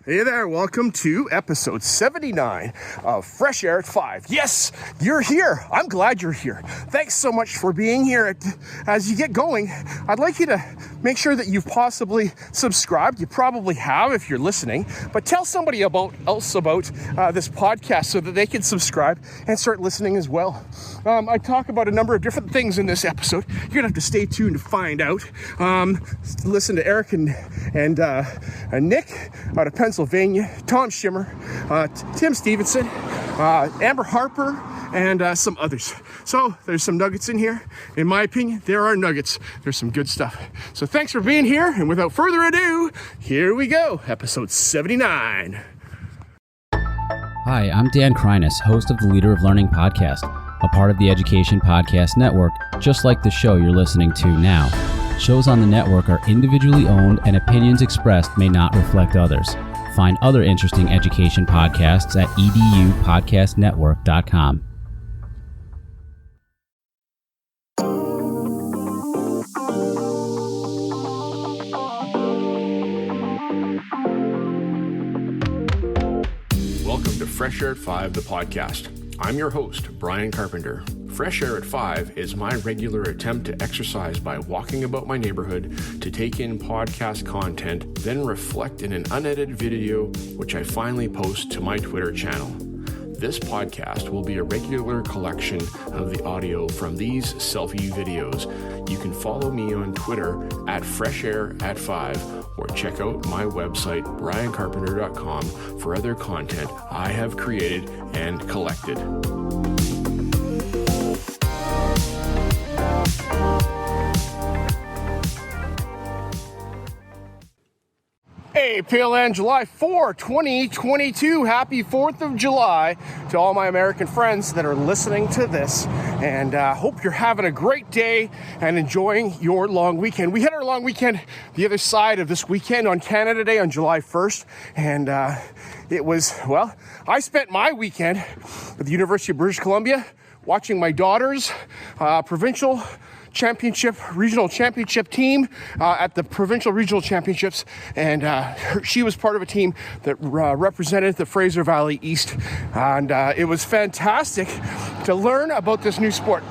Hey there, welcome to episode 79 of Fresh Air at 5. Yes, you're here. I'm glad you're here. Thanks so much for being here. As you get going, I'd like you to make sure that you've possibly subscribed. You probably have if you're listening, but tell somebody else about this podcast so that they can subscribe and start listening as well. I talk about a number of different things in this episode. You're gonna have to stay tuned to find out. Listen to Eric and Nick out of Pennsylvania, Tom Schimmer, Tim Stevenson, Amber Harper, and some others. So there's some nuggets in here. In my opinion, there are nuggets. There's some good stuff. So thanks for being here. And without further ado, here we go. Episode 79. Hi, I'm Dan Krynas, host of the Leader of Learning podcast, a part of the Education Podcast Network, just like the show you're listening to now. Shows on the network are individually owned and opinions expressed may not reflect others. Find other interesting education podcasts at edupodcastnetwork.com. Welcome to Fresh Air at 5, the podcast. I'm your host, Brian Carpenter. Fresh Air at 5 is my regular attempt to exercise by walking about my neighborhood to take in podcast content, then reflect in an unedited video, which I finally post to my Twitter channel. This podcast will be a regular collection of the audio from these selfie videos. You can follow me on Twitter at Fresh Air at 5 or check out my website, briancarpenter.com, for other content I have created and collected. Hey, Pale Land, July 4, 2022. Happy 4th of July to all my American friends that are listening to this. And hope you're having a great day and enjoying your long weekend. We had our long weekend the other side of this weekend on Canada Day on July 1st. And it was, well, I spent my weekend at the University of British Columbia watching my daughter's regional championship team at the provincial regional championships, and she was part of a team that represented the Fraser Valley East, and it was fantastic to learn about this new sport.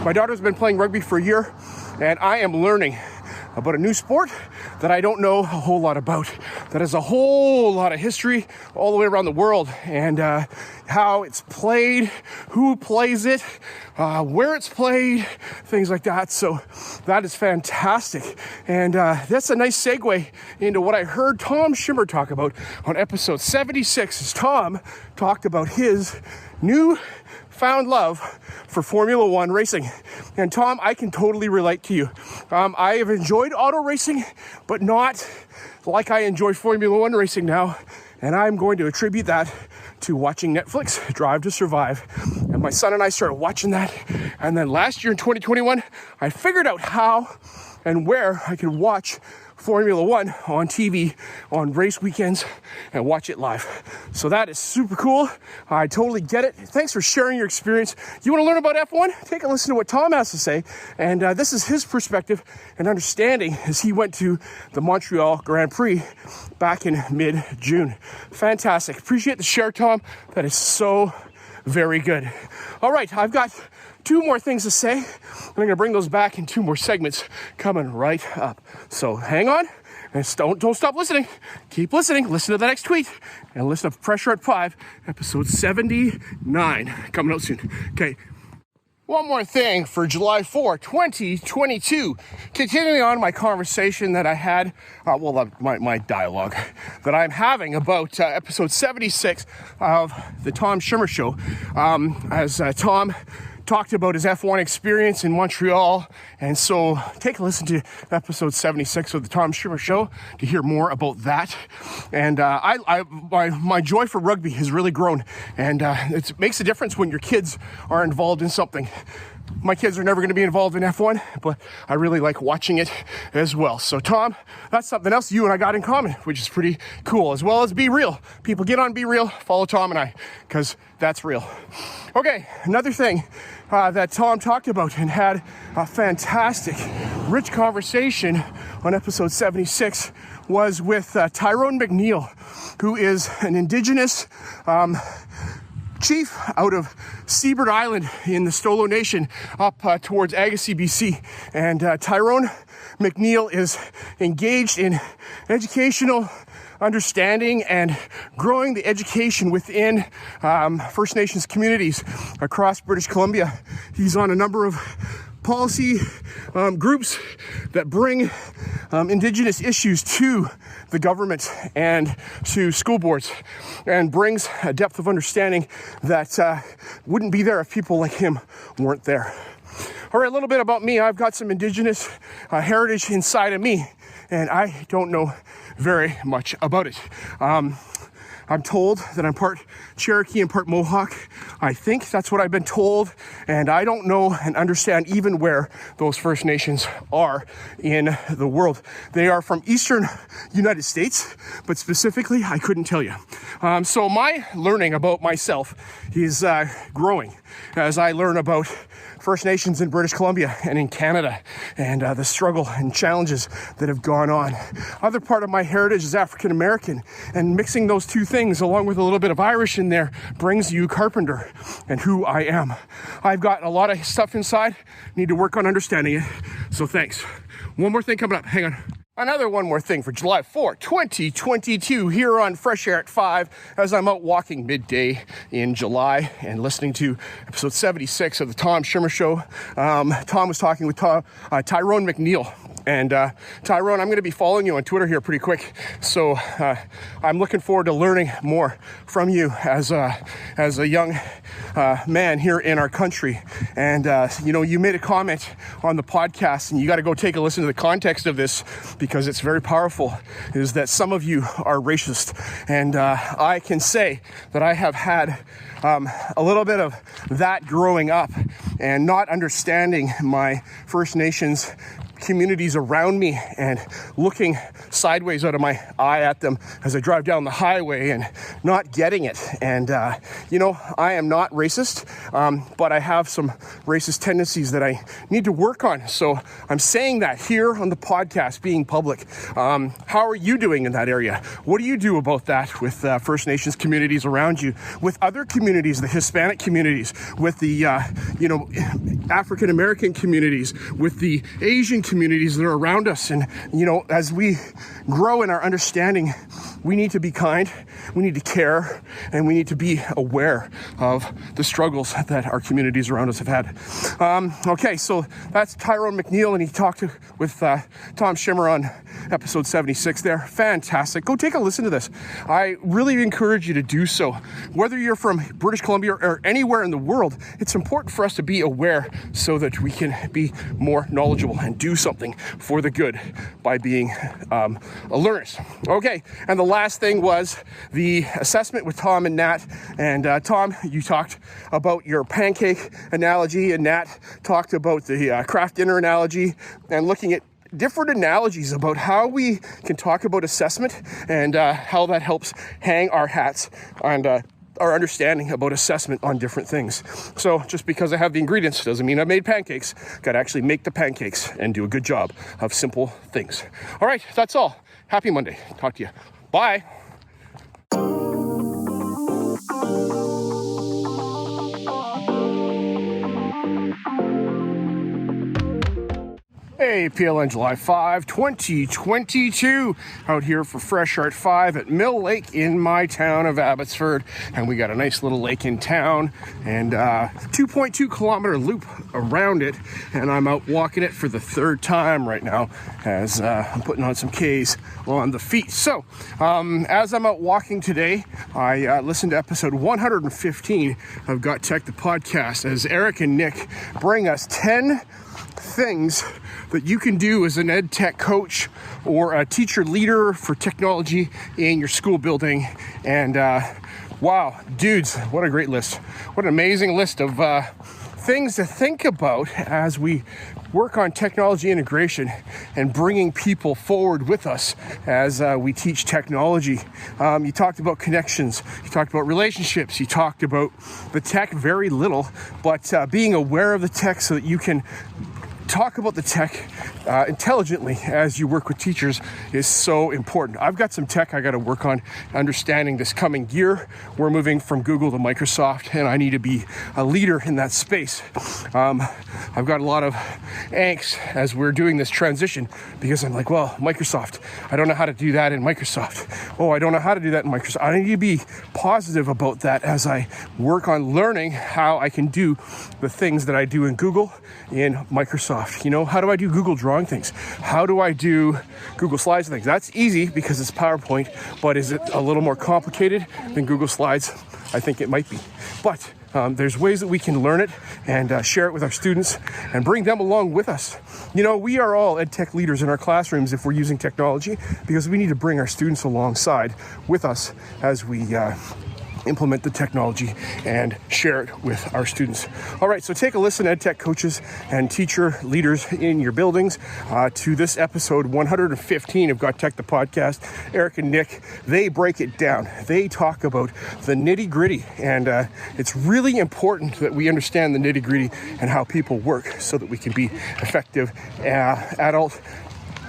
My daughter's been playing rugby for a year, and I am learning about a new sport that I don't know a whole lot about, that has a whole lot of history all the way around the world, and how it's played, who plays it, where it's played, things like that. So that is fantastic. And that's a nice segue into what I heard Tom Schimmer talk about on episode 76, as Tom talked about his new found love for Formula One racing. And Tom, I can totally relate to you. I have enjoyed auto racing, but not like I enjoy Formula One racing now. And I'm going to attribute that to watching Netflix, Drive to Survive. And my son and I started watching that. And then last year in 2021, I figured out how and where I could watch Formula One on TV on race weekends and watch it live. So that is super cool. I totally get it. Thanks for sharing your experience. You want to learn about F1? Take a listen to what Tom has to say. And this is his perspective and understanding as he went to the Montreal Grand Prix back in mid-June. Fantastic. Appreciate the share, Tom. That is so very good. All right, I've got two more things to say. I'm going to bring those back in two more segments coming right up. So hang on and don't stop listening. Keep listening. Listen to the next tweet and listen to Pressure at 5, episode 79 coming out soon. Okay. One more thing for July 4, 2022. Continuing on my conversation that I had, my dialogue that I'm having about episode 76 of the Tom Schimmer Show. As Tom talked about his F1 experience in Montreal. And so take a listen to episode 76 of the Tom Schimmer Show to hear more about that. And my joy for rugby has really grown. And it makes a difference when your kids are involved in something. My kids are never going to be involved in F1, but I really like watching it as well. So, Tom, that's something else you and I got in common, which is pretty cool, as well as Be Real. People get on Be Real, follow Tom and I, because that's real. Okay, another thing that Tom talked about and had a fantastic, rich conversation on episode 76 was with Tyrone McNeil, who is an Indigenous chief out of Seabird Island in the Stolo Nation up towards Agassiz, BC. And Tyrone McNeil is engaged in educational understanding and growing the education within First Nations communities across British Columbia. He's on a number of policy groups that bring Indigenous issues to the government and to school boards, and brings a depth of understanding that wouldn't be there if people like him weren't there. All right, a little bit about me. I've got some Indigenous heritage inside of me, and I don't know very much about it. I'm told that I'm part Cherokee and part Mohawk. I think that's what I've been told, and I don't know and understand even where those First Nations are in the world. They are from eastern United States, but specifically, I couldn't tell you. So my learning about myself is growing as I learn about First Nations in British Columbia and in Canada, and the struggle and challenges that have gone on. Other part of my heritage is African American, and mixing those two things along with a little bit of Irish in there brings you Carpenter and who I am. I've got a lot of stuff inside, need to work on understanding it, so thanks. One more thing coming up, hang on. One more thing for July 4, 2022 here on Fresh Air at 5 as I'm out walking midday in July and listening to episode 76 of the Tom Schirmer Show. Tom was talking with Tyrone McNeil. And Tyrone, I'm going to be following you on Twitter here pretty quick. So I'm looking forward to learning more from you as a young man here in our country. And, you made a comment on the podcast, and you got to go take a listen to the context of this because it's very powerful, is that some of you are racist. And I can say that I have had a little bit of that growing up and not understanding my First Nations communities around me and looking sideways out of my eye at them as I drive down the highway and not getting it. And, I am not racist, but I have some racist tendencies that I need to work on. So I'm saying that here on the podcast, being public. How are you doing in that area? What do you do about that with First Nations communities around you, with other communities, the Hispanic communities, with the, African American communities, with the Asian communities that are around us? And, as we grow in our understanding, we need to be kind, we need to care, and we need to be aware of the struggles that our communities around us have had. Okay, so that's Tyrone McNeil, and he talked with Tom Schirmer on episode 76 there. Fantastic. Go take a listen to this. I really encourage you to do so. Whether you're from British Columbia or anywhere in the world, it's important for us to be aware so that we can be more knowledgeable and do something for the good by being learners. Okay, and the last thing was the assessment with Tom and Nat. And Tom, you talked about your pancake analogy, and Nat talked about the craft dinner analogy, and looking at different analogies about how we can talk about assessment and how that helps hang our hats and our understanding about assessment on different things. So just because I have the ingredients doesn't mean I made pancakes. Got to actually make the pancakes and do a good job of simple things. All right, that's all. Happy Monday. Talk to you. Bye. Hey, PLN July 5, 2022, out here for Fresh Art 5 at Mill Lake in my town of Abbotsford. And we got a nice little lake in town and 2.2 kilometer loop around it. And I'm out walking it for the third time right now as I'm putting on some Ks on the feet. So as I'm out walking today, I listened to episode 115 of Got Tech, the podcast, as Eric and Nick bring us 10 things that you can do as an ed tech coach or a teacher leader for technology in your school building. And wow, dudes, what a great list. What an amazing list of things to think about as we work on technology integration and bringing people forward with us as we teach technology. You talked about connections, you talked about relationships, you talked about the tech very little, but being aware of the tech so that you can talk about the tech intelligently as you work with teachers is so important. I've got some tech I got to work on understanding this coming year. We're moving from Google to Microsoft, and I need to be a leader in that space. I've got a lot of angst as we're doing this transition because I'm like, well, Microsoft, I don't know how to do that in Microsoft. Oh, I don't know how to do that in Microsoft. I need to be positive about that as I work on learning how I can do the things that I do in Google in Microsoft. You know, how do I do Google drawing things? How do I do Google Slides and things? That's easy because it's PowerPoint, but is it a little more complicated than Google Slides? I think it might be. But there's ways that we can learn it and share it with our students and bring them along with us. You know, we are all ed tech leaders in our classrooms if we're using technology because we need to bring our students alongside with us as we implement the technology and share it with our students. All right, so take a listen, ed tech coaches and teacher leaders in your buildings, to this episode 115 of Got Tech, the podcast. Eric and Nick, they break it down. They talk about the nitty gritty, and it's really important that we understand the nitty gritty and how people work so that we can be effective adult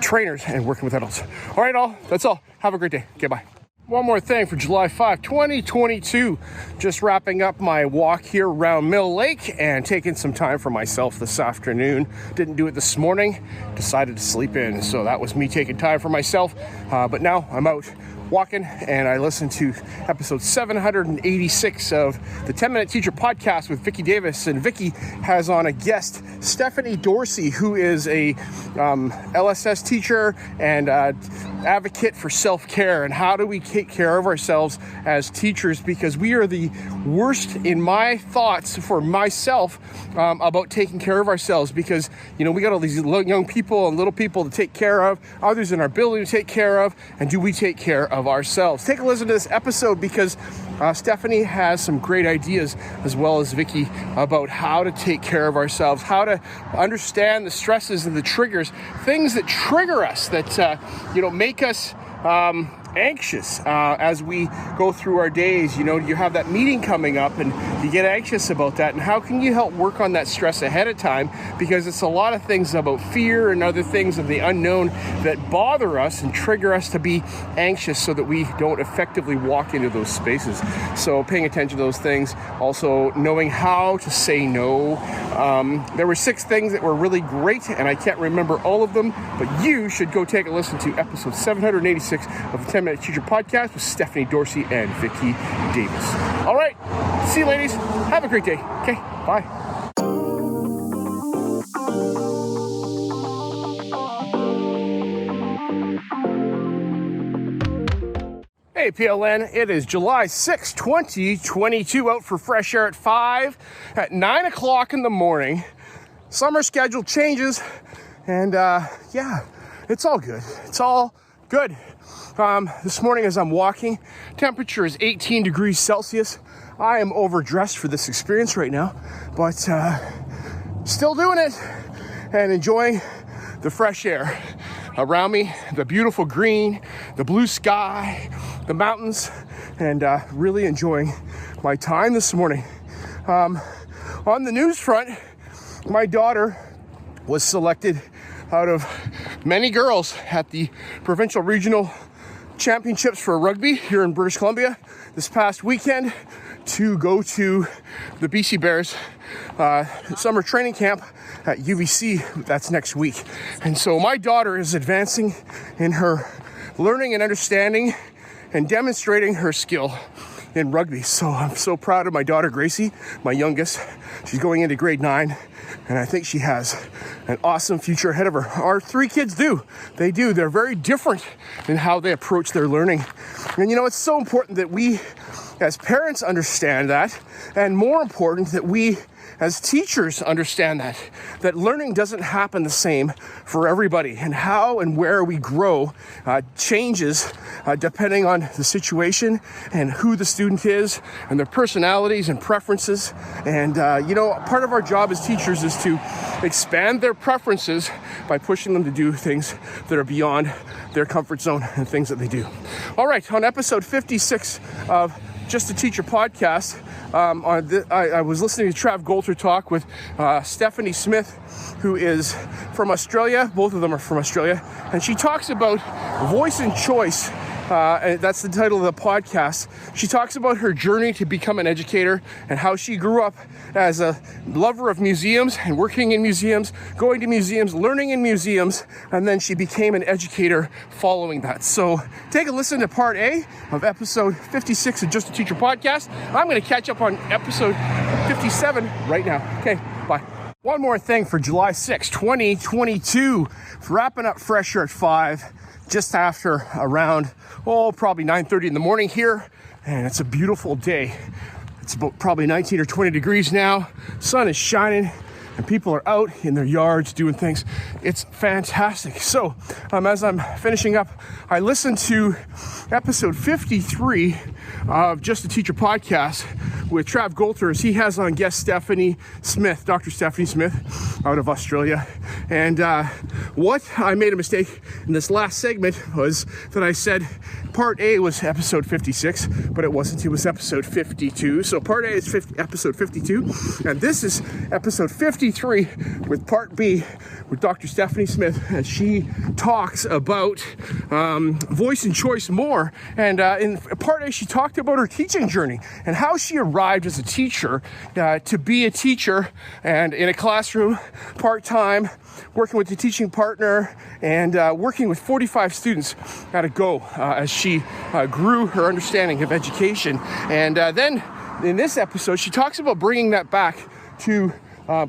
trainers and working with adults. All right, all. That's all. Have a great day. Okay, bye. One more thing for July 5, 2022. Just wrapping up my walk here around Mill Lake and taking some time for myself this afternoon. Didn't do it this morning. Decided to sleep in. So that was me taking time for myself. But now I'm out walking and I listened to episode 786 of the 10-Minute Teacher Podcast with Vicki Davis. And Vicki has on a guest, Stephanie Dorsey, who is a LSS teacher and advocate for self-care and how do we take care of ourselves as teachers, because we are the worst, in my thoughts for myself, about taking care of ourselves, because you know we got all these young people and little people to take care of, others in our building to take care of, and do we take care of ourselves? Take a listen to this episode because Stephanie has some great ideas, as well as Vicki, about how to take care of ourselves, how to understand the stresses and the triggers, things that trigger us, that make us anxious as we go through our days. You know, you have that meeting coming up and you get anxious about that, and how can you help work on that stress ahead of time, because it's a lot of things about fear and other things of the unknown that bother us and trigger us to be anxious so that we don't effectively walk into those spaces. So paying attention to those things, also knowing how to say no. There were 6 things that were really great and I can't remember all of them, but you should go take a listen to episode 786 of the 10-Minute Teacher Podcast with Stephanie Dorsey and Vicki Davis. All right, see you ladies. Have a great day. Okay, bye. Hey PLN, it is July 6, 2022, out for fresh air at 5 at 9 o'clock in the morning. Summer schedule changes and it's all good. It's all good. This morning as I'm walking, temperature is 18 degrees Celsius. I am overdressed for this experience right now, but still doing it and enjoying the fresh air around me, the beautiful green, the blue sky, the mountains, and really enjoying my time this morning. On the news front, my daughter was selected out of many girls at the provincial regional championships for rugby here in British Columbia this past weekend to go to the BC Bears summer training camp at UVC. That's next week. And so my daughter is advancing in her learning and understanding and demonstrating her skill in rugby. So I'm so proud of my daughter Gracie, my youngest. She's going into grade 9, and I think she has an awesome future ahead of her. Our 3 kids do. They do. They're very different in how they approach their learning. And you know, it's so important that we as parents understand that, and more important that we as teachers understand that learning doesn't happen the same for everybody, and how and where we grow changes depending on the situation and who the student is and their personalities and preferences. And part of our job as teachers is to expand their preferences by pushing them to do things that are beyond their comfort zone and things that they do. All right, on episode 56 of Just a Teacher podcast. I was listening to Trav Golter talk with Stephanie Smith, who is from Australia. Both of them are from Australia. And she talks about voice and choice. And that's the title of the podcast. She talks about her journey to become an educator and how she grew up as a lover of museums and working in museums, going to museums, learning in museums, and then she became an educator following that. So take a listen to part A of episode 56 of Just a Teacher podcast. I'm going to catch up on episode 57 right now. Okay, bye. One more thing for July 6, 2022, wrapping up Fresh Air at 5. Just after around, probably 9:30 in the morning here, and it's a beautiful day. It's about probably 19 or 20 degrees now. Sun is shining, and people are out in their yards doing things. It's fantastic. So, as I'm finishing up, I listened to episode 53 of Just a Teacher podcast with Trav Golter, as he has on guest Stephanie Smith, Dr. Stephanie Smith out of Australia. And what I made a mistake in this last segment was that I said part A was episode 56, but it wasn't. It was episode 52. So part A is episode 52, and this is episode 53 with part B with Dr. Stephanie Smith, as she talks about voice and choice more. And in part A, she talked about her teaching journey and how she arrived as a teacher to be a teacher and in a classroom part-time, working with a teaching partner and working with 45 students at a go as she grew her understanding of education. And then in this episode, she talks about bringing that back to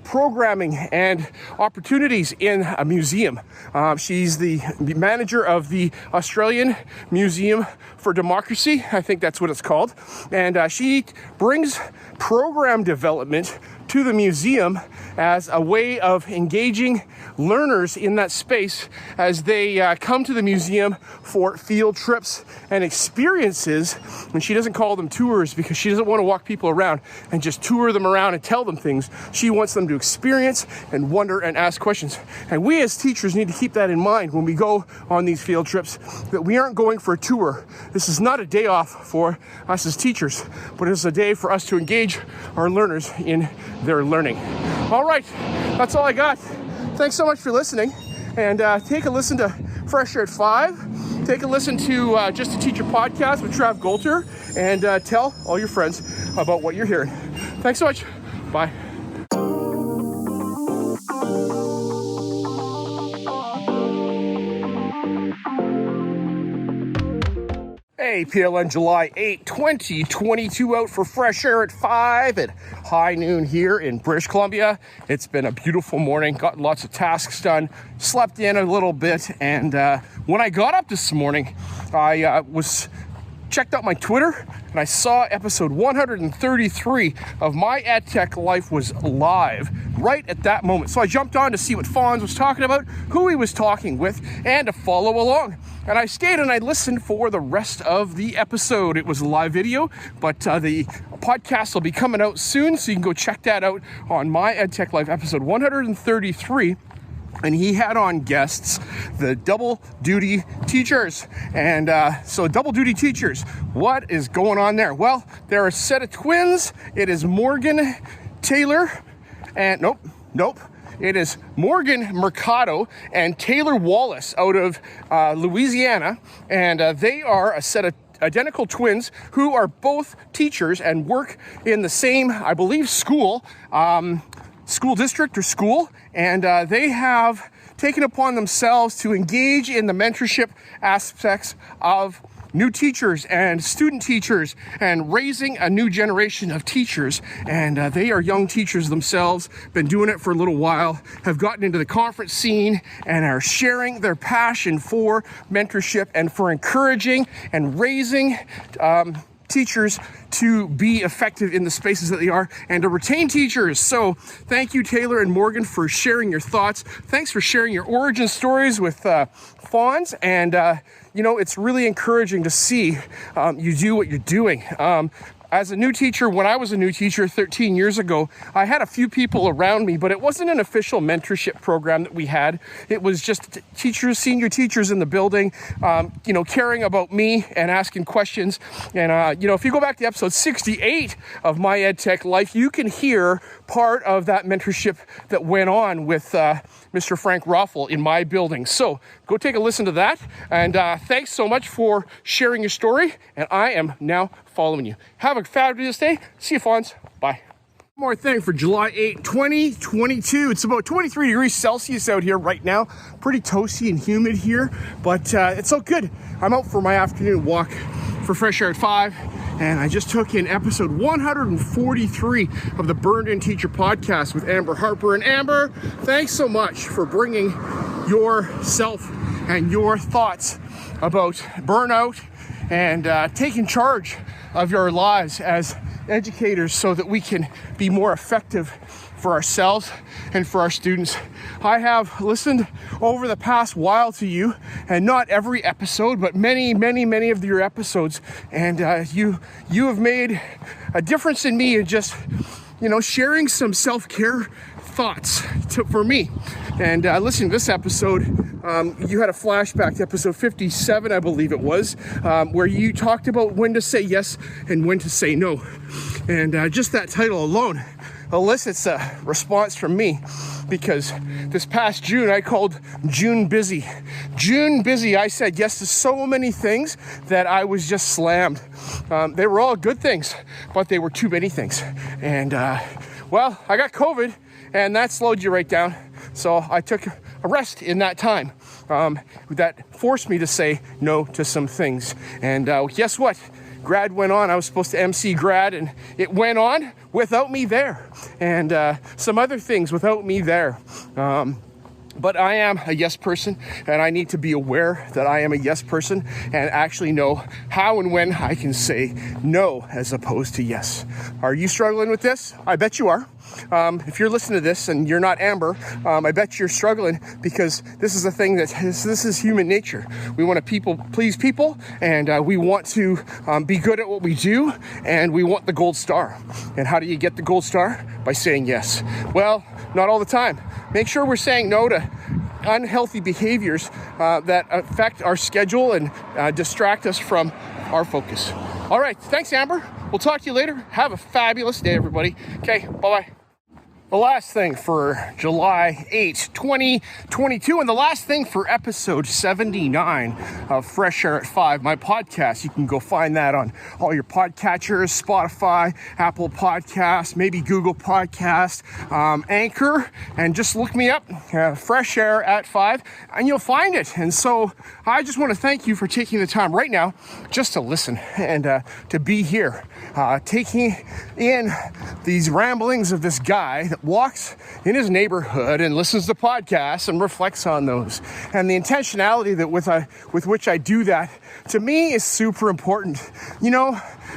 programming and opportunities in a museum. She's the manager of the Australian Museum for Democracy. I think that's what it's called. And she brings program development to the museum as a way of engaging learners in that space as they come to the museum for field trips and experiences. And she doesn't call them tours because she doesn't want to walk people around and just tour them around and tell them things. She wants them to experience and wonder and ask questions. And we as teachers need to keep that in mind when we go on these field trips, that we aren't going for a tour. This is not a day off for us as teachers, but it's a day for us to engage our learners in their learning. All right, that's all I got. Thanks so much for listening, and take a listen to Fresh Air at 5. Take a listen to Just a Teacher podcast with Trav Golter, and tell all your friends about what you're hearing. Thanks so much. Bye. Hey, PLN July 8, 2022 out for Fresh Air at 5 at high noon here in British Columbia. It's been a beautiful morning, got lots of tasks done, slept in a little bit, and when I got up this morning, I checked out my Twitter, and I saw episode 133 of My EdTech Life was live right at that moment. So I jumped on to see what Fonz was talking about, who he was talking with, and to follow along. And I stayed and I listened for the rest of the episode. It was a live video, but the podcast will be coming out soon, so you can go check that out on My EdTech Life, episode 133. And he had on guests the double duty teachers. And so double duty teachers, what is going on there? Well, they're a set of twins. It is Morgan Taylor and nope. It is Morgan Mercado and Taylor Wallace out of Louisiana. And they are a set of identical twins who are both teachers and work in the same, I believe, school district or school, and they have taken upon themselves to engage in the mentorship aspects of new teachers and student teachers and raising a new generation of teachers. And they are young teachers themselves, been doing it for a little while, have gotten into the conference scene and are sharing their passion for mentorship and for encouraging and raising teachers to be effective in the spaces that they are and to retain teachers. So thank you, Taylor and Morgan, for sharing your thoughts. Thanks for sharing your origin stories with Fonz. And, it's really encouraging to see you do what you're doing. as a new teacher, when I was a new teacher 13 years ago, I had a few people around me, but it wasn't an official mentorship program that we had. It was just teachers, senior teachers in the building, caring about me and asking questions. And, if you go back to episode 68 of My EdTech Life, you can hear part of that mentorship that went on with Mr. Frank Roffel in my building. So go take a listen to that. And thanks so much for sharing your story. And I am now following you. Have a fabulous day. See you, Fonz. Bye. One more thing for July 8, 2022. It's about 23 degrees Celsius out here right now. Pretty toasty and humid here, but it's all good. I'm out for my afternoon walk for Fresh Air at 5. And I just took in episode 143 of the Burned In Teacher podcast with Amber Harper. And Amber, thanks so much for bringing yourself and your thoughts about burnout and taking charge of your lives as educators so that we can be more effective for ourselves and for our students. I have listened over the past while to you, and not every episode, but many of your episodes, and you have made a difference in me in just sharing some self-care thoughts for me. And listening to this episode, you had a flashback to episode 57, I believe it was, where you talked about when to say yes and when to say no. And just that title alone elicits a response from me, because this past June I called June busy. June busy. I said yes to so many things that I was just slammed. They were all good things, but they were too many things. And I got COVID, and that slowed you right down. So I took a rest in that time. That forced me to say no to some things. And guess what? Grad went on. I was supposed to MC grad, and it went on without me there. And some other things without me there. But I am a yes person, and I need to be aware that I am a yes person and actually know how and when I can say no as opposed to yes. Are you struggling with this? I bet you are. If you're listening to this and you're not Amber, I bet you're struggling, because this is a thing this is human nature. We want to please people, and we want to be good at what we do, and we want the gold star. And how do you get the gold star? By saying yes. Well, not all the time. Make sure we're saying no to unhealthy behaviors that affect our schedule and distract us from our focus. All right, thanks, Amber. We'll talk to you later. Have a fabulous day, everybody. Okay, bye-bye. The last thing for July 8, 2022, and the last thing for episode 79 of Fresh Air at 5, my podcast. You can go find that on all your podcatchers, Spotify, Apple Podcasts, maybe Google Podcasts, Anchor, and just look me up, Fresh Air at 5, and you'll find it. And so I just want to thank you for taking the time right now just to listen and to be here, taking in these ramblings of this guy that walks in his neighborhood and listens to podcasts and reflects on those. And the intentionality that with which I do that, to me, is super important.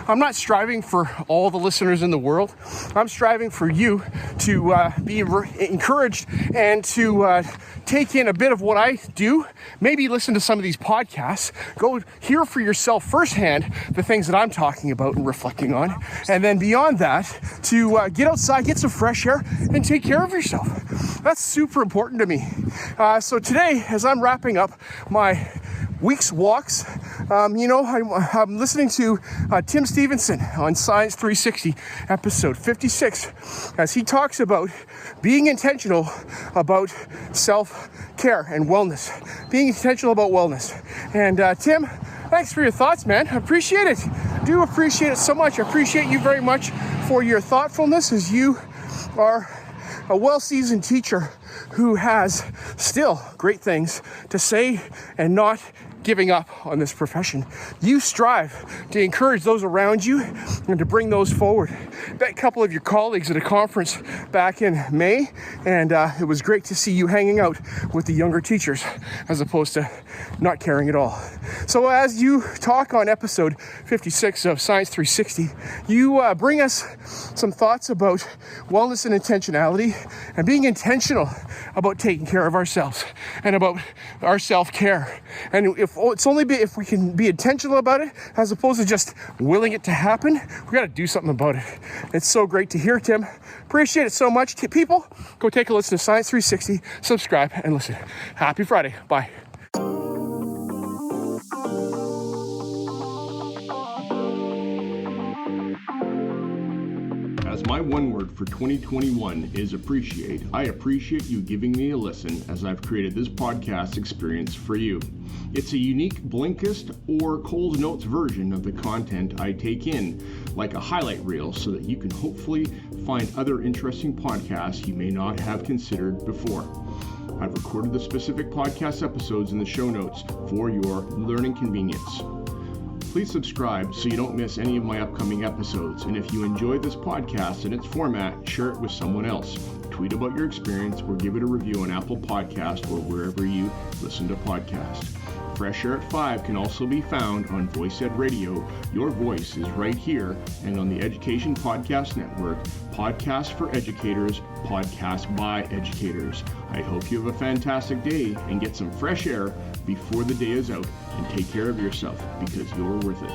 I'm not striving for all the listeners in the world. I'm striving for you to be encouraged and to take in a bit of what I do. Maybe listen to some of these podcasts. Go hear for yourself firsthand the things that I'm talking about and reflecting on. And then beyond that, to get outside, get some fresh air, and take care of yourself. That's super important to me. So today, as I'm wrapping up my week's walks, I'm listening to Tim Stevenson on Science 360, episode 56, as he talks about being intentional about self-care and wellness. Being intentional about wellness. And Tim, thanks for your thoughts, man. I appreciate it. I do appreciate it so much. I appreciate you very much for your thoughtfulness, as you are a well-seasoned teacher who has still great things to say and not giving up on this profession. You strive to encourage those around you and to bring those forward. Met a couple of your colleagues at a conference back in May, and it was great to see you hanging out with the younger teachers as opposed to not caring at all. So as you talk on episode 56 of Science 360, you bring us some thoughts about wellness and intentionality and being intentional about taking care of ourselves and about our self-care. And if it's only if we can be intentional about it, as opposed to just willing it to happen. We got to do something about it. It's so great to hear, Tim. Appreciate it so much. People, go take a listen to Science 360, subscribe, and listen. Happy Friday. Bye. As my one word for 2021 is appreciate, I appreciate you giving me a listen as I've created this podcast experience for you. It's a unique Blinkist or Coles Notes version of the content I take in, like a highlight reel, so that you can hopefully find other interesting podcasts you may not have considered before. I've recorded the specific podcast episodes in the show notes for your learning convenience. Please subscribe so you don't miss any of my upcoming episodes. And if you enjoy this podcast and its format, share it with someone else. Tweet about your experience or give it a review on Apple Podcast or wherever you listen to podcasts. Fresh Air at 5 can also be found on Voice Ed Radio. Your voice is right here, and on the Education Podcast Network, podcasts for educators, podcasts by educators. I hope you have a fantastic day and get some fresh air before the day is out, and take care of yourself because you're worth it.